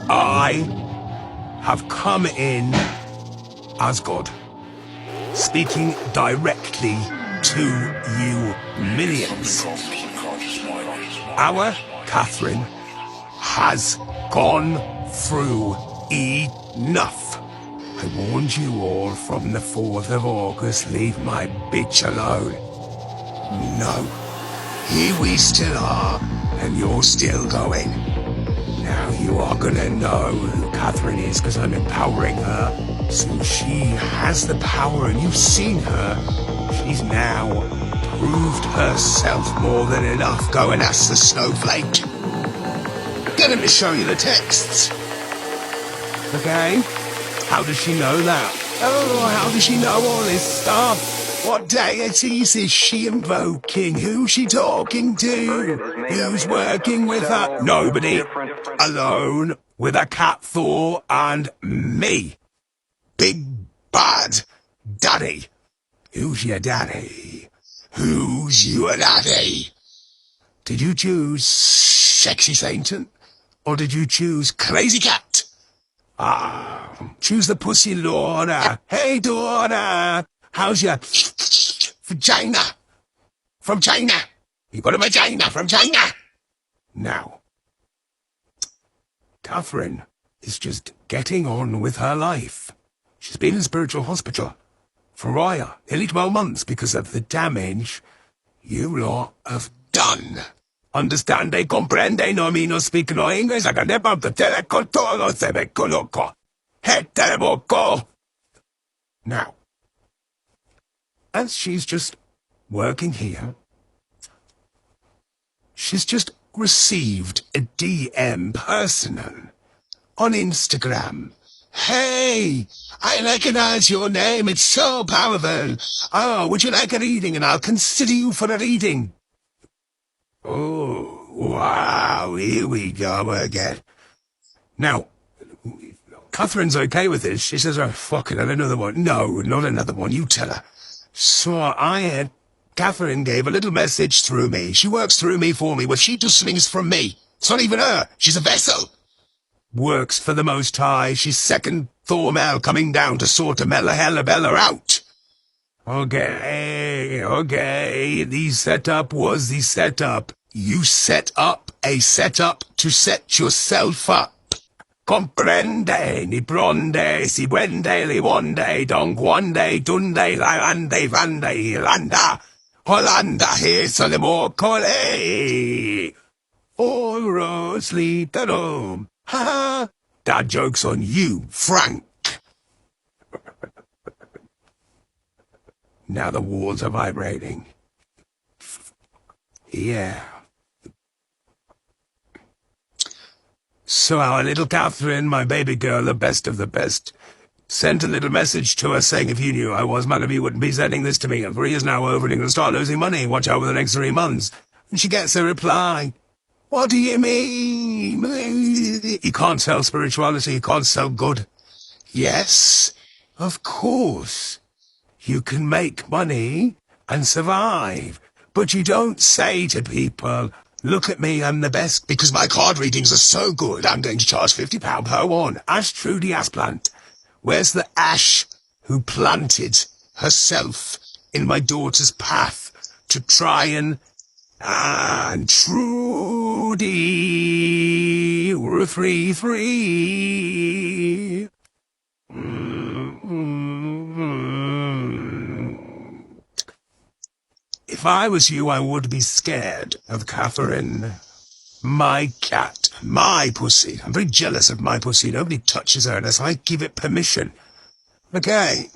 I have come in as God, speaking directly to you millions. Our Catherine has gone through enough. I warned you all from the 4th of August, leave my bitch alone. No, here we still are, and you're still going. Now you are gonna know who Catherine is, because I'm empowering her. So she has the power, and you've seen her. She's now proved herself more than enough. Go and ask the snowflake. Get him to show you the texts. Okay? How does she know that? Oh, how does she know all this stuff? What deities is she invoking? Who's she talking to? Who's working with her? Nobody. Alone with a cat Thor and me. Big bad daddy. Who's your daddy? Who's your daddy? Did you choose Sexy Satan? Or did you choose Crazy Cat? Choose the pussy, Lorna. Hey, daughter. How's your vagina? From China. You got a vagina from China. Now, Catherine is just getting on with her life. She's been in spiritual hospital for a while, nearly 12 months, because of the damage you lot have done. Understande, comprende, no me no speak no English, I can never te con todo se me coloco. Hete boco. Now, as she's just working here, she's just received a DM personal on Instagram. Hey, I recognize your name, it's so powerful. Oh, would you like a reading? And I'll consider you for a reading. Oh, wow, here we go again. Now, Catherine's okay with this. She says, oh, fuck it, another one. No, not another one, you tell her. So Catherine gave a little message through me. She works through me for me. Well, she does things from me. It's not even her. She's a vessel. Works for the Most High. She's second Thor Mel coming down to sort a Mela Hella Bella out. Okay. The setup was the setup. You set up a setup to set yourself up. Comprende, ni pronde, si buende, li wonde, donguande, dunde, laande, vande, landa, Hollanda, here, solemo, cole. Oros, literum. Ha ha. That joke's on you, Frank. Now the walls are vibrating. Yeah. So our little Catherine, my baby girl, the best of the best, sent a little message to us saying, if you knew I was mad, you wouldn't be sending this to me. And 3 years now over and you're going to start losing money. Watch out for the next 3 months. And she gets a reply. What do you mean? You can't sell spirituality. You can't sell good. Yes, of course. You can make money and survive. But you don't say to people, look at me, I'm the best, because my card readings are so good, I'm going to charge £50 per one. Ash Trudy Asplant. Where's the Ash who planted herself in my daughter's path to try and Trudy, we're 3-3. If I was you, I would be scared of Catherine. My cat, my pussy. I'm very jealous of my pussy. Nobody touches her unless I give it permission. Okay.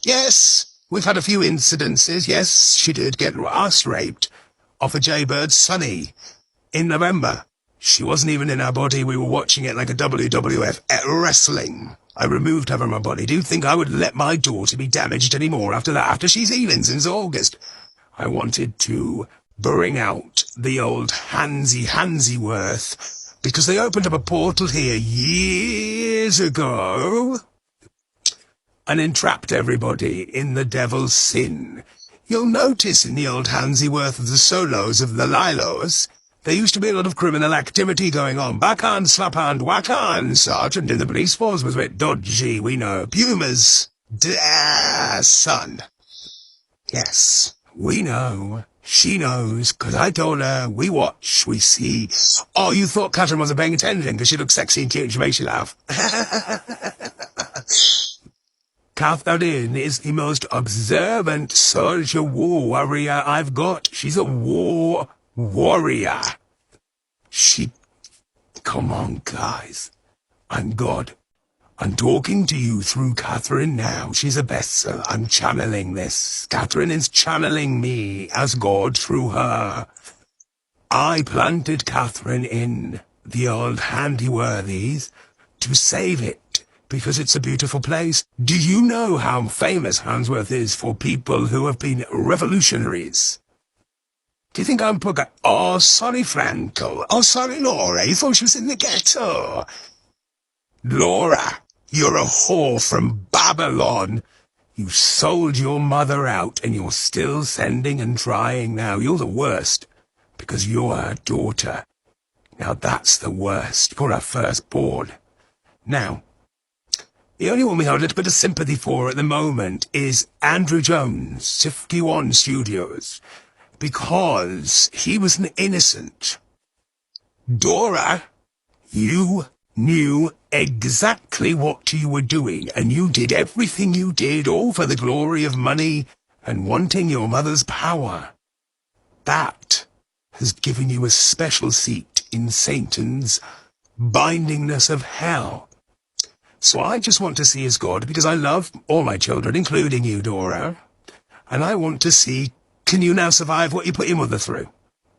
Yes, we've had a few incidences. Yes, she did get ass raped off a jaybird Sunny in November. She wasn't even in our body. We were watching it like a WWF wrestling. I removed her from my body. Do you think I would let my daughter be damaged anymore after that, after she's healing since August? I wanted to bring out the old Hansyworth, because they opened up a portal here years ago and entrapped everybody in the devil's sin. You'll notice in the old Hansyworth of the solos of the Lilos, There used to be a lot of criminal activity going on. Backhand, slaphand, whackhand. Sergeant in the police force was a bit dodgy, we know. Puma's son. Yes, we know. She knows, 'cause I told her, we watch, we see. Oh, you thought Catherine wasn't paying attention because she looked sexy and cute and she makes you laugh. Catherine is the most observant social war warrior I've got. She's a war warrior. Come on, guys. I'm God. I'm talking to you through Catherine now. She's a vessel. I'm channeling this. Catherine is channeling me as God through her. I planted Catherine in the old Handyworthies to save it, because it's a beautiful place. Do you know how famous Handsworth is for people who have been revolutionaries? Do you think I'm poor guy? Oh, sorry, Franco. Oh, sorry, Laura. You thought she was in the ghetto. Laura, you're a whore from Babylon. You sold your mother out, and you're still sending and trying now. You're the worst, because you're her daughter. Now that's the worst. You're her firstborn. Now, the only one we have a little bit of sympathy for at the moment is Andrew Jones, 51 Studios, because he was an innocent. Dora, you knew exactly what you were doing, and you did everything you did, all for the glory of money and wanting your mother's power. That has given you a special seat in Satan's bindingness of hell. So I just want to see as God, because I love all my children, including you, Dora, and I want to see, can you now survive what you put your mother through?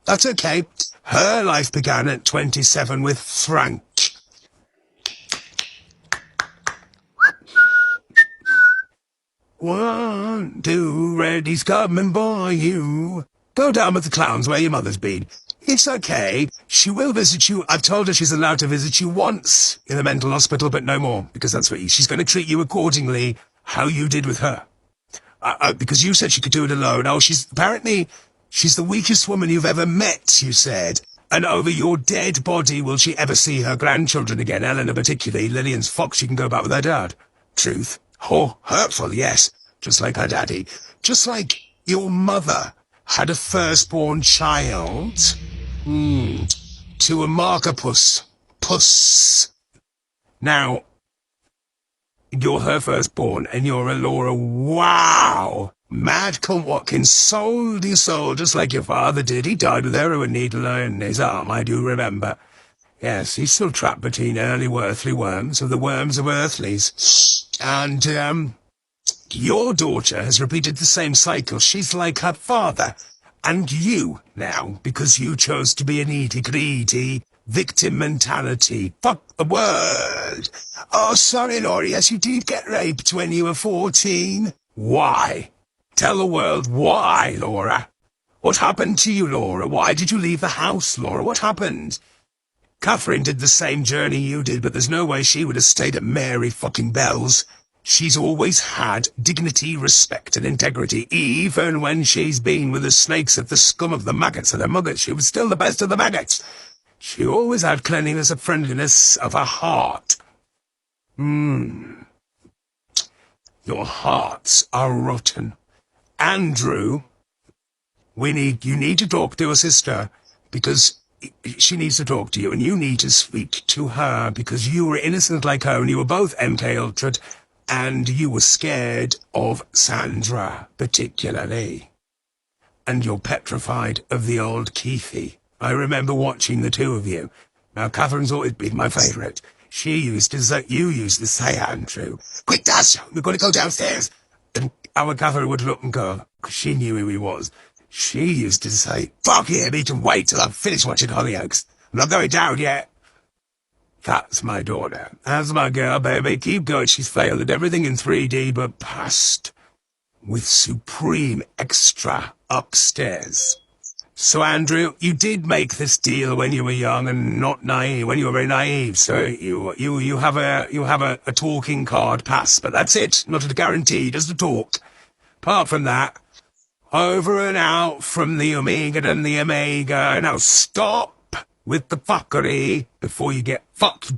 That's okay. Her life began at 27 with Frank. One, two, Reddy's coming by you. Go down with the clowns where your mother's been. It's okay. She will visit you. I've told her she's allowed to visit you once in the mental hospital, but no more, because that's what she's going to treat you accordingly, how you did with her. Because you said she could do it alone. Oh, she's the weakest woman you've ever met, you said. And over your dead body will she ever see her grandchildren again, Eleanor particularly. Lillian's fox, she can go back with her dad. Truth. Oh, hurtful, yes. Just like her daddy. Just like your mother had a firstborn child. To a marker-puss. Puss. Now, you're her firstborn, and you're a Laura. Wow! Mad cunt Watkins sold his soul just like your father did. He died with heroin needle in his arm, I do remember. Yes, he's still trapped between early earthly worms of the worms of earthlies. And, your daughter has repeated the same cycle. She's like her father. And you, now, because you chose to be a needy, greedy, victim mentality. Fuck the world. Oh, sorry, Laurie, yes, you did get raped when you were 14. Why? Tell the world why, Laura. What happened to you, Laura? Why did you leave the house, Laura? What happened? Catherine did the same journey you did, but there's no way she would have stayed at Mary fucking Bell's. She's always had dignity, respect, and integrity, even when she's been with the snakes of the scum of the maggots of the muggets. She was still the best of the maggots. She always had cleanliness and friendliness of her heart. Your hearts are rotten. Andrew, you need to talk to your sister, because she needs to talk to you, and you need to speak to her, because you were innocent like her, and you were both MK Ultra'd, and you were scared of Sandra, particularly. And you're petrified of the old Keithy. I remember watching the two of you. Now, Catherine's always been my favourite. You used to say, Andrew, quick, Daz, we're going to go downstairs. And our Catherine would look and go, because she knew who he was. She used to say, fuck yeah, me to wait till I've finished watching Hollyoaks. I'm not going down yet. That's my daughter. That's my girl, baby. Keep going. She's failed at everything in 3D, but passed with supreme extra upstairs. So, Andrew, you did make this deal when you were young and not naive, when you were very naive. So you have a talking card pass, but that's it. Not a guarantee, just a talk. Apart from that, over and out from the Omega and the Omega. Now stop with the fuckery before you get fucked